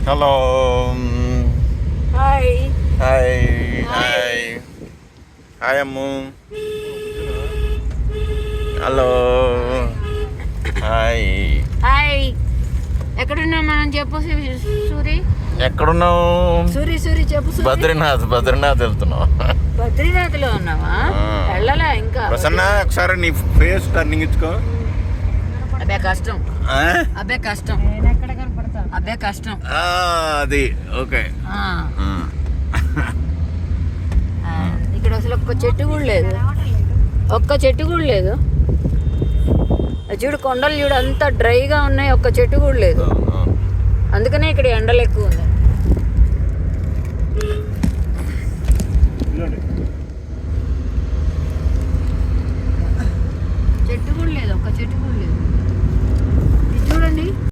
Hello hi hi hi hi Ammu. Hello hi. Hi ఎక్కడున్నాం మనం చెప్పు సూరి. ఎక్కడున్నావు? సూరి సూరి చెప్పు సూరి. బద్రీనాథ్ వెళ్తున్నావు. బద్రీనాథ్లో ఉన్నావా? వెళ్ళలా ఇంకా. ప్రసన్న ఒకసారి నీ ఫేస్ టర్నింగ్ ఇచ్చుకో. అబ్బే కష్టం, అబ్బే కష్టం, అబ్బే కష్టం. అది ఓకే. ఇక్కడ అసలు ఒక్క చెట్టు కూడా లేదు, ఒక్క చెట్టు కూడా లేదు. చూడు కొండలు చూడు అంతా డ్రైగా ఉన్నాయి, ఒక్క చెట్టు కూడా లేదు. అందుకనే ఇక్కడ ఎండలు ఎక్కువ ఉన్నాయి. చెట్టు కూడా లేదు, ఒక్క చెట్టు కూడా లేదు.